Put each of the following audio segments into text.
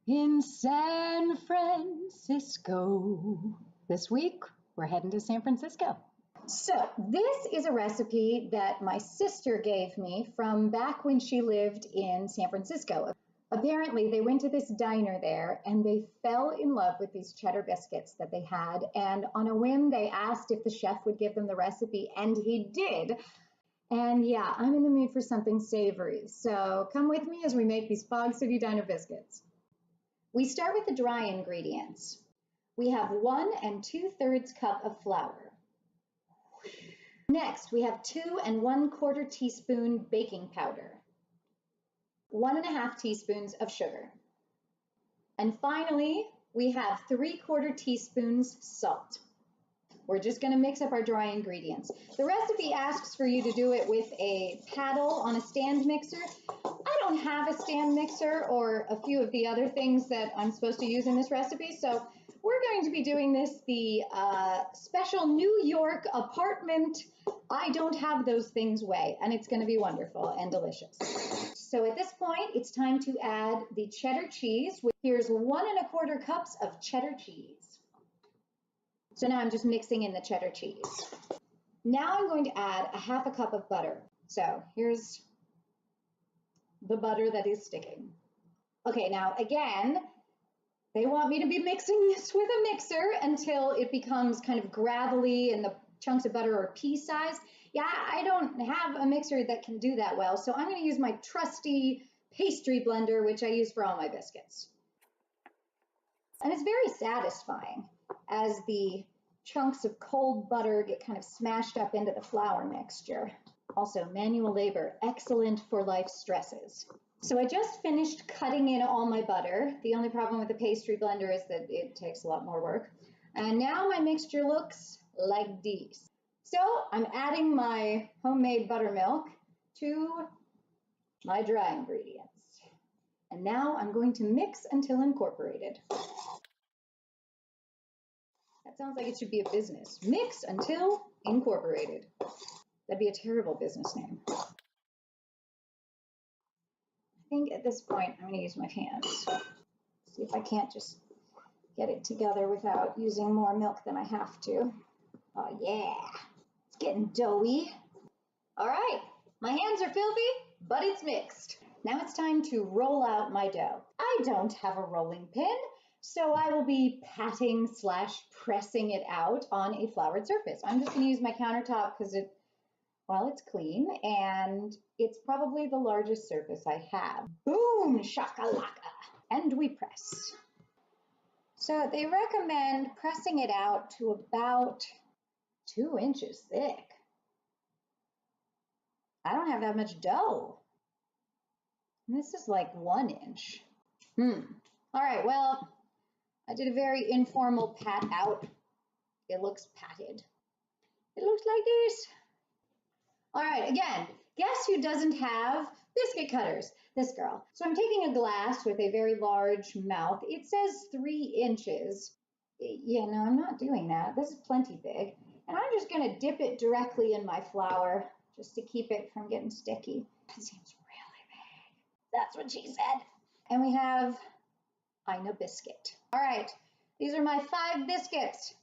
in San Francisco. This week, we're heading to San Francisco. So this is a recipe that my sister gave me from back when she lived in San Francisco. Apparently, they went to this diner there and they fell in love with these cheddar biscuits that they had. And on a whim, they asked if the chef would give them the recipe, and he did. And yeah, I'm in the mood for something savory. So come with me as we make these Fog City Diner biscuits. We start with the dry ingredients. We have 1 2/3 cup of flour. Next, we have 2 1/4 teaspoon baking powder. 1 1/2 teaspoons of sugar. And finally, we have 3/4 teaspoons salt. We're just going to mix up our dry ingredients. The recipe asks for you to do it with a paddle on a stand mixer. I don't have a stand mixer or a few of the other things that I'm supposed to use in this recipe, so we're going to be doing this the special New York apartment I don't have those things way, and it's going to be wonderful and delicious. So at this point, it's time to add the cheddar cheese. Here's 1 1/4 cups of cheddar cheese. So now I'm just mixing in the cheddar cheese. Now I'm going to add 1/2 cup of butter. So here's the butter that is sticking. Okay, now again, they want me to be mixing this with a mixer until it becomes kind of gravelly and the chunks of butter are pea-sized. Yeah, I don't have a mixer that can do that well, so I'm going to use my trusty pastry blender, which I use for all my biscuits. And it's very satisfying as the chunks of cold butter get kind of smashed up into the flour mixture. Also, manual labor, excellent for life stresses. So I just finished cutting in all my butter. The only problem with the pastry blender is that it takes a lot more work. And now my mixture looks like this. So I'm adding my homemade buttermilk to my dry ingredients. And now I'm going to mix until incorporated. That sounds like it should be a business. Mix until incorporated. That'd be a terrible business name. I think at this point I'm going to use my hands. See if I can't just get it together without using more milk than I have to. Oh yeah, it's getting doughy. All right, my hands are filthy, but it's mixed. Now it's time to roll out my dough. I don't have a rolling pin, so I will be patting / pressing it out on a floured surface. I'm just going to use my countertop because it's clean and it's probably the largest surface I have. Boom, shakalaka, and we press. So they recommend pressing it out to about 2 inches thick. I don't have that much dough. This is like 1 inch. All right, well, I did a very informal pat out. It looks patted. It looks like this. All right, again, guess who doesn't have biscuit cutters? This girl. So I'm taking a glass with a very large mouth. It says 3 inches. Yeah, no, I'm not doing that. This is plenty big. And I'm just going to dip it directly in my flour just to keep it from getting sticky. That seems really big. That's what she said. And we have Ina biscuit. All right, these are my 5 biscuits.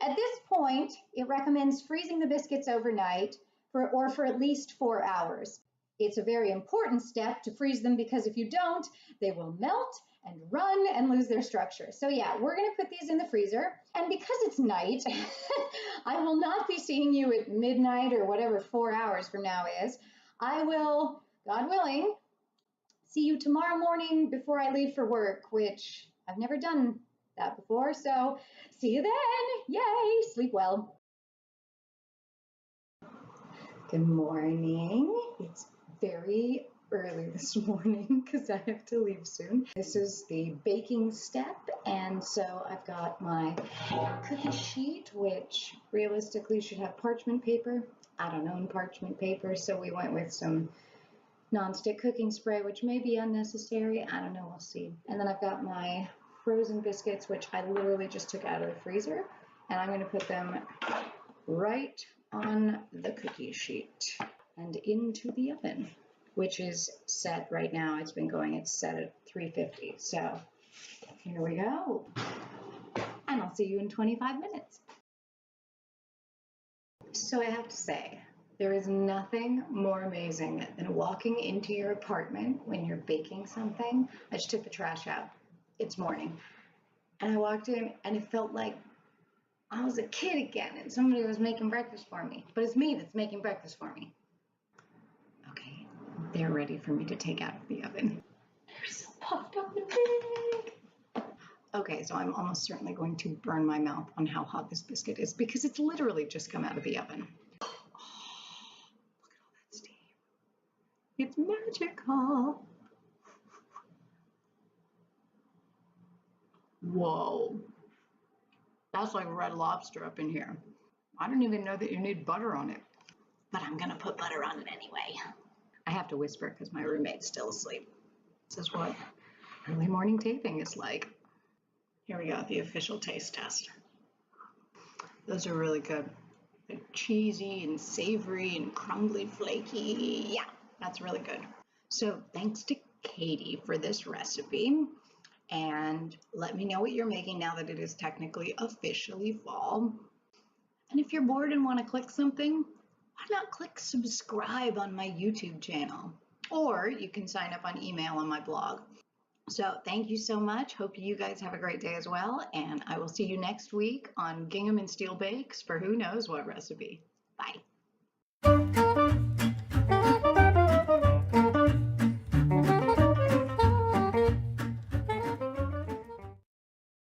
At this point, it recommends freezing the biscuits overnight for at least 4 hours. It's a very important step to freeze them because if you don't, they will melt and run and lose their structure. So yeah, we're going to put these in the freezer. And because it's night, I will not be seeing you at midnight or whatever 4 hours from now is. I will, God willing, see you tomorrow morning before I leave for work, which I've never done that before. So see you then. Yay, sleep well. Good morning. It's very early this morning because I have to leave soon. This is the baking step, and so I've got my cookie sheet, which realistically should have parchment paper. I don't own parchment paper, so we went with some nonstick cooking spray, which may be unnecessary. I don't know, we'll see. And then I've got my frozen biscuits, which I literally just took out of the freezer, and I'm going to put them right on the cookie sheet and into the oven, which is set right now. It's been going, it's set at 350. So Here we go. And I'll see you in 25 minutes. So I have to say, there is nothing more amazing than walking into your apartment when you're baking something. I just took the trash out. It's morning. And I walked in and it felt like I was a kid again and somebody was making breakfast for me. But it's me that's making breakfast for me. Okay, they're ready for me to take out of the oven. They're so puffed up and big. Okay, so I'm almost certainly going to burn my mouth on how hot this biscuit is because it's literally just come out of the oven. Oh, look at all that steam. It's magical. Whoa. That's like Red Lobster up in here. I don't even know that you need butter on it, but I'm gonna put butter on it anyway. I have to whisper because my roommate's still asleep. This is what early morning taping is like. Here we go, the official taste test. Those are really good. They're cheesy and savory and crumbly, flaky. Yeah, that's really good. So thanks to Katie for this recipe. And let me know what you're making now that it is technically officially fall. And if you're bored and want to click something, why not click subscribe on my YouTube channel? Or you can sign up on email on my blog. So thank you so much. Hope you guys have a great day as well. And I will see you next week on Gingham and Steel Bakes for who knows what recipe. Bye.